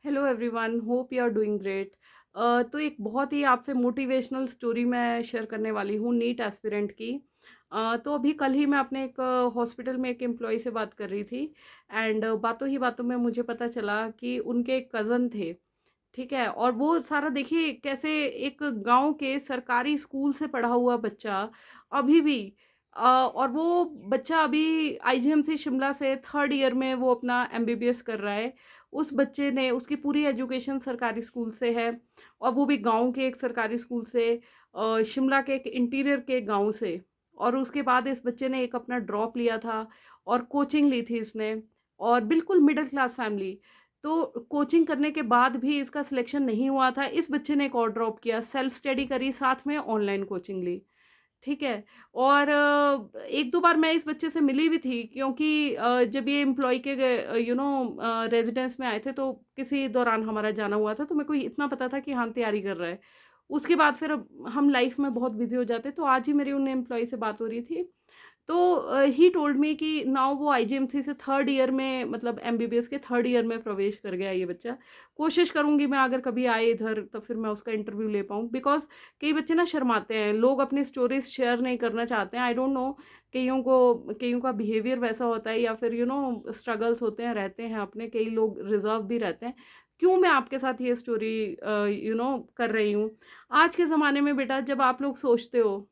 Hello everyone, hope you are doing great. तो एक बहुत ही आपसे मोटिवेशनल स्टोरी मैं शेयर करने वाली हूँ नीट एस्पिरेंट की। तो अभी कल ही मैं अपने एक हॉस्पिटल में एक एम्प्लॉय से बात कर रही थी एंड बातों ही बातों में मुझे पता चला कि उनके एक कज़न थे। ठीक है, और वो सारा देखिए कैसे एक गांव के सरकारी स्कूल से पढ़ा हुआ बच्चा अभी भी और वो बच्चा अभी आईजीएमसी शिमला से थर्ड ईयर में वो अपना एमबीबीएस कर रहा है। उस बच्चे ने उसकी पूरी एजुकेशन सरकारी स्कूल से है और वो भी गांव के एक सरकारी स्कूल से, शिमला के एक इंटीरियर के गांव से। और उसके बाद इस बच्चे ने एक अपना ड्रॉप लिया था और कोचिंग ली थी इसने, और बिल्कुल मिडिल क्लास फैमिली। तो कोचिंग करने के बाद भी इसका सिलेक्शन नहीं हुआ था। इस बच्चे ने एक और ड्रॉप किया, सेल्फ स्टडी करी, साथ में ऑनलाइन कोचिंग ली। ठीक है। और एक दो बार मैं इस बच्चे से मिली भी थी क्योंकि जब ये एम्प्लॉय के रेजिडेंस में आए थे तो किसी दौरान हमारा जाना हुआ था, तो मेरे को इतना पता था कि हाँ तैयारी कर रहा है। उसके बाद फिर हम लाइफ में बहुत बिजी हो जाते, तो आज ही मेरी उन एम्प्लॉय से बात हो रही थी। तो ही टोल्ड मी कि नाउ वो आईजीएमसी से थर्ड ईयर में, मतलब एमबीबीएस के थर्ड ईयर में प्रवेश कर गया ये बच्चा। कोशिश करूंगी मैं अगर कभी आए इधर तो फिर मैं उसका इंटरव्यू ले पाऊँ, बिकॉज कई बच्चे ना शर्माते हैं, लोग अपनी स्टोरीज शेयर नहीं करना चाहते हैं। आई डोंट नो, कईयों का बिहेवियर वैसा होता है या फिर स्ट्रगल्स होते हैं, रहते हैं अपने, कई लोग रिजर्व भी रहते हैं। क्यों मैं आपके साथ ये स्टोरी कर रही हूँ? आज के ज़माने में बेटा, जब आप लोग सोचते हो,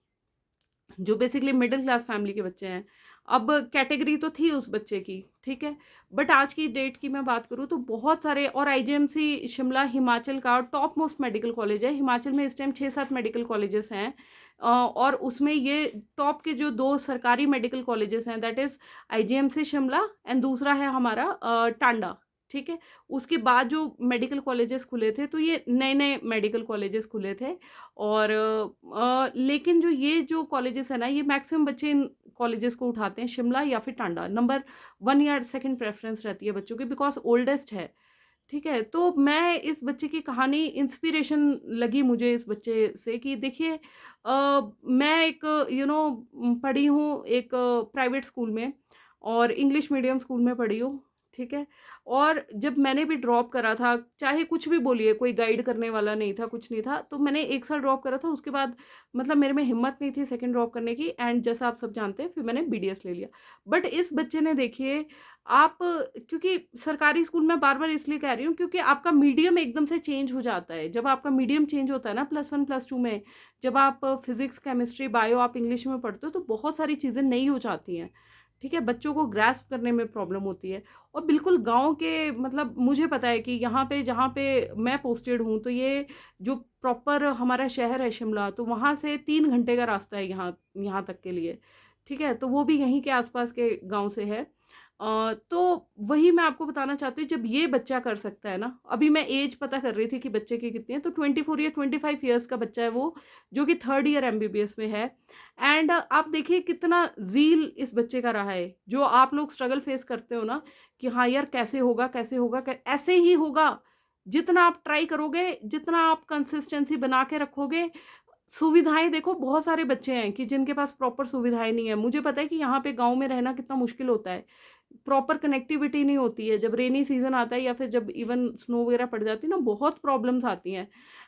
जो बेसिकली मिडिल क्लास फैमिली के बच्चे हैं, अब कैटेगरी तो थी उस बच्चे की, ठीक है, बट आज की डेट की मैं बात करूँ तो बहुत सारे, और आईजीएमसी शिमला हिमाचल का टॉप मोस्ट मेडिकल कॉलेज है। हिमाचल में इस टाइम 6-7 मेडिकल कॉलेजेस हैं, और उसमें ये टॉप के जो दो सरकारी मेडिकल कॉलेजेस हैं, that is IGMC Shimla and दूसरा है हमारा टांडा। ठीक है। उसके बाद जो मेडिकल कॉलेजेस खुले थे, तो ये नए नए मेडिकल कॉलेजेस खुले थे। और लेकिन जो ये जो कॉलेजेस है ना, ये मैक्सिमम बच्चे इन कॉलेजेस को उठाते हैं, शिमला या फिर टांडा। नंबर वन या सेकंड प्रेफरेंस रहती है बच्चों की, बिकॉज ओल्डेस्ट है। ठीक है। तो मैं इस बच्चे की कहानी इंस्पिरेशन लगी मुझे इस बच्चे से कि देखिए, मैं एक पढ़ी हूँ एक प्राइवेट स्कूल में, और इंग्लिश मीडियम स्कूल में पढ़ी हूँ। ठीक है। और जब मैंने भी ड्रॉप करा था, चाहे कुछ भी बोलिए, कोई गाइड करने वाला नहीं था, कुछ नहीं था, तो मैंने एक साल ड्रॉप करा था। उसके बाद मतलब मेरे में हिम्मत नहीं थी सेकंड ड्रॉप करने की, एंड जैसा आप सब जानते हैं फिर मैंने बीडीएस ले लिया। बट इस बच्चे ने देखिए, आप, क्योंकि सरकारी स्कूल में बार बार इसलिए कह रही हूँ क्योंकि आपका मीडियम एकदम से चेंज हो जाता है। जब आपका मीडियम चेंज होता है ना, +1 +2 में, जब आप फिजिक्स केमिस्ट्री बायो आप इंग्लिश में पढ़ते हो, तो बहुत सारी चीज़ें नई हो जाती हैं। ठीक है। बच्चों को ग्रास्प करने में प्रॉब्लम होती है। और बिल्कुल गांव के, मतलब मुझे पता है कि यहाँ पे जहाँ पे मैं पोस्टेड हूँ, तो ये जो प्रॉपर हमारा शहर है शिमला, तो वहाँ से 3 घंटे का रास्ता है यहाँ यहाँ तक के लिए। ठीक है। तो वो भी यहीं के आसपास के गांव से है। तो वही मैं आपको बताना चाहती हूँ, जब ये बच्चा कर सकता है ना, अभी मैं एज पता कर रही थी कि बच्चे की कितनी है, तो 24 या 25 ईयर्स का बच्चा है वो, जो कि थर्ड ईयर एमबीबीएस में है। एंड आप देखिए कितना ज़ील इस बच्चे का रहा है। जो आप लोग स्ट्रगल फेस करते हो ना कि हाँ यार कैसे होगा, कैसे होगा, ऐसे ही होगा। जितना आप ट्राई करोगे, जितना आप कंसिस्टेंसी बना के रखोगे, सुविधाएं देखो, बहुत सारे बच्चे हैं कि जिनके पास प्रॉपर सुविधाएं नहीं है। मुझे पता है कि यहाँ पे गांव में रहना कितना मुश्किल होता है, प्रॉपर कनेक्टिविटी नहीं होती है। जब रेनी सीजन आता है या फिर जब इवन स्नो वगैरह पड़ जाती है ना, बहुत प्रॉब्लम्स आती हैं।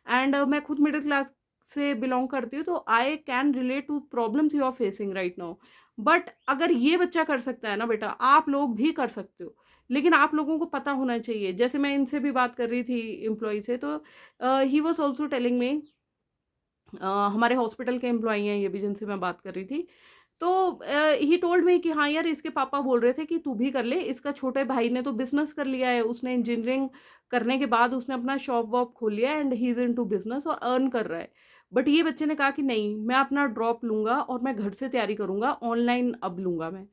एंड मैं खुद मिडिल क्लास से बिलोंग करती हूँ, तो I can relate to problems you are facing right now. But अगर ये बच्चा कर सकता है ना बेटा, आप लोग भी कर सकते हो। लेकिन आप लोगों को पता होना चाहिए। जैसे मैं इनसे भी बात कर रही थी, एम्प्लॉय से, तो he was also telling me, हमारे हॉस्पिटल के एम्प्लॉई हैं ये भी जिनसे मैं बात कर रही थी। तो ही टोल्ड मी कि हाँ यार, इसके पापा बोल रहे थे कि तू भी कर ले। इसका छोटे भाई ने तो बिजनेस कर लिया है, उसने इंजीनियरिंग करने के बाद उसने अपना शॉप वॉप खोल लिया, and he is into business और अर्न कर रहा है। बट ये बच्चे ने कहा कि नहीं, मैं अपना ड्रॉप लूंगा और मैं घर से तैयारी करूंगा, ऑनलाइन अब लूंगा मैं,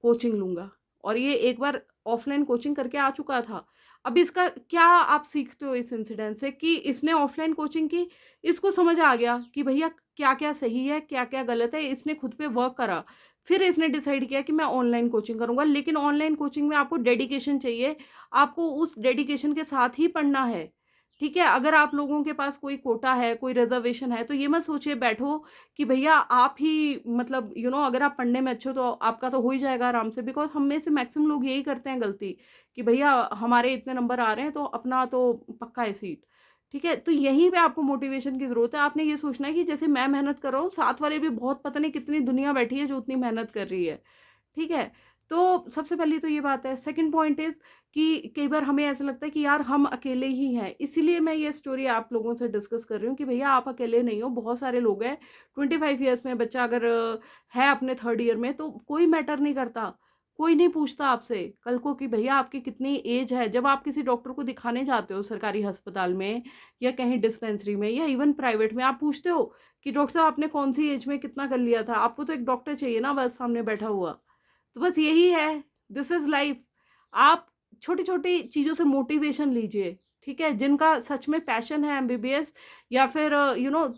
कोचिंग लूंगा। और ये एक बार ऑफलाइन कोचिंग करके आ चुका था। अब इसका क्या आप सीखते हो इस इंसिडेंट से, कि इसने ऑफलाइन कोचिंग की, इसको समझ आ गया कि भैया क्या क्या सही है, क्या क्या गलत है, इसने खुद पे वर्क करा। फिर इसने डिसाइड किया कि मैं ऑनलाइन कोचिंग करूंगा। लेकिन ऑनलाइन कोचिंग में आपको डेडिकेशन चाहिए, आपको उस डेडिकेशन के साथ ही पढ़ना है। ठीक है? अगर आप लोगों के पास कोई कोटा है, कोई रिज़र्वेशन है, तो ये मत सोचिए बैठो कि भैया आप ही मतलब अगर आप पढ़ने में अच्छे हो तो आपका तो हो ही जाएगा आराम से, बिकॉज़ हम में से मैक्सिमम लोग यही करते हैं गलती कि भैया हमारे इतने नंबर आ रहे हैं तो अपना तो पक्का है सीट। ठीक है? तो यहीं पे आपको मोटिवेशन की ज़रूरत है। आपने ये सोचना है कि जैसे मैं मेहनत कर रहा हूँ, साथ वाले भी बहुत पता नहीं कितनी दुनिया बैठी है जो उतनी मेहनत कर रही है। ठीक है? तो सबसे पहली तो ये बात है। सेकंड पॉइंट इज़ कि कई बार हमें ऐसा लगता है कि यार हम अकेले ही हैं। इसीलिए मैं ये स्टोरी आप लोगों से डिस्कस कर रही हूँ कि भैया आप अकेले नहीं हो, बहुत सारे लोग हैं। 25 इयर्स में बच्चा अगर है अपने 3rd ईयर में तो कोई मैटर नहीं करता। कोई नहीं पूछता आपसे कल को कि भैया आपकी कितनी एज है। जब आप किसी डॉक्टर को दिखाने जाते हो सरकारी अस्पताल में या कहीं डिस्पेंसरी में या इवन प्राइवेट में, आप पूछते हो कि डॉक्टर साहब आपने कौन-सी एज में कितना कर लिया था? आपको तो एक डॉक्टर चाहिए ना बस सामने बैठा हुआ। तो बस यही है, दिस इज़ लाइफ। आप छोटी-छोटी चीज़ों से मोटिवेशन लीजिए, ठीक है? जिनका सच में पैशन है एमबीबीएस या फिर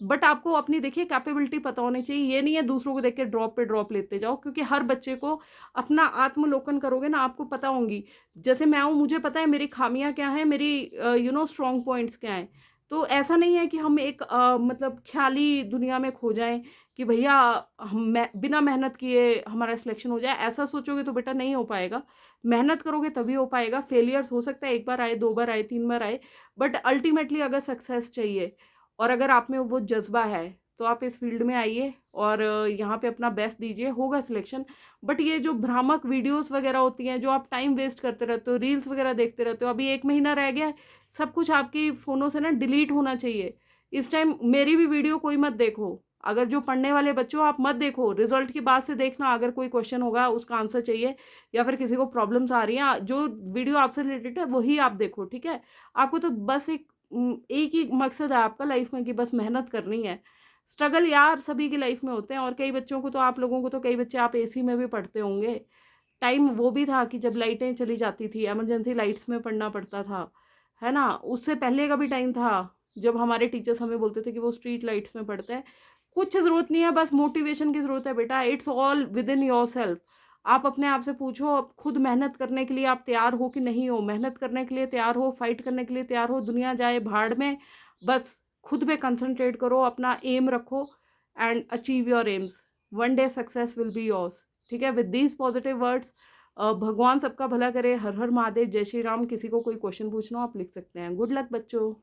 बट आपको अपनी देखिए कैपेबिलिटी पता होनी चाहिए। ये नहीं है दूसरों को देख के ड्रॉप पे ड्रॉप लेते जाओ, क्योंकि हर बच्चे को अपना आत्मलोकन करोगे ना, आपको पता होंगी। जैसे मैं हूँ, मुझे पता है मेरी खामियाँ क्या हैं, मेरी स्ट्रॉन्ग पॉइंट्स क्या हैं। तो ऐसा नहीं है कि हम एक मतलब ख़्याली दुनिया में खो जाएँ कि भैया हम मैं बिना मेहनत किए हमारा सिलेक्शन हो जाए। ऐसा सोचोगे तो बेटा नहीं हो पाएगा। मेहनत करोगे तभी हो पाएगा। फेलियर्स हो सकता है 1 बार आए, 2 बार आए, 3 बार आए, बट अल्टीमेटली अगर सक्सेस चाहिए और अगर आप में वो जज़्बा है, तो आप इस फ़ील्ड में आइए और यहाँ पे अपना बेस्ट दीजिए, होगा सिलेक्शन। बट ये जो भ्रामक वीडियोज़ वग़ैरह होती हैं, जो आप टाइम वेस्ट करते रहते हो, रील्स वग़ैरह देखते रहते हो, अभी 1 महीना रह गया है, सब कुछ आपकी फ़ोनों से ना डिलीट होना चाहिए। इस टाइम मेरी भी वीडियो कोई मत देखो। अगर जो पढ़ने वाले बच्चे हो आप मत देखो, रिज़ल्ट के बाद से देखना, अगर कोई क्वेश्चन होगा उसका आंसर चाहिए या फिर किसी को प्रॉब्लम्स आ रही हैं, जो वीडियो आपसे रिलेटेड है वही आप देखो, ठीक है? आपको तो बस एक ही मकसद है आपका लाइफ में कि बस मेहनत करनी है। स्ट्रगल यार सभी की लाइफ में होते हैं और कई बच्चों को तो आप लोगों को तो कई बच्चे आप एसी में भी पढ़ते होंगे। टाइम वो भी था कि जब लाइटें चली जाती थी, इमरजेंसी लाइट्स में पढ़ना पड़ता था, है ना? उससे पहले का भी टाइम था, जब हमारे टीचर्स हमें बोलते थे कि वो स्ट्रीट लाइट्स में पढ़ते हैं। कुछ ज़रूरत नहीं है, बस मोटिवेशन की ज़रूरत है बेटा, इट्स ऑल विदिन योरसेल्फ। आप अपने आप से पूछो, अब खुद मेहनत करने के लिए आप तैयार हो कि नहीं हो? मेहनत करने के लिए तैयार हो, फाइट करने के लिए तैयार हो, दुनिया जाए भाड़ में, बस खुद पे कंसंट्रेट करो, अपना एम रखो and achieve your AIIMS. One day success will be yours. ठीक है? विद दीज़ पॉजिटिव वर्ड्स, भगवान सबका भला करे। हर हर महादेव, जय श्री राम। किसी को कोई क्वेश्चन पूछना हो आप लिख सकते हैं। गुड लक बच्चों।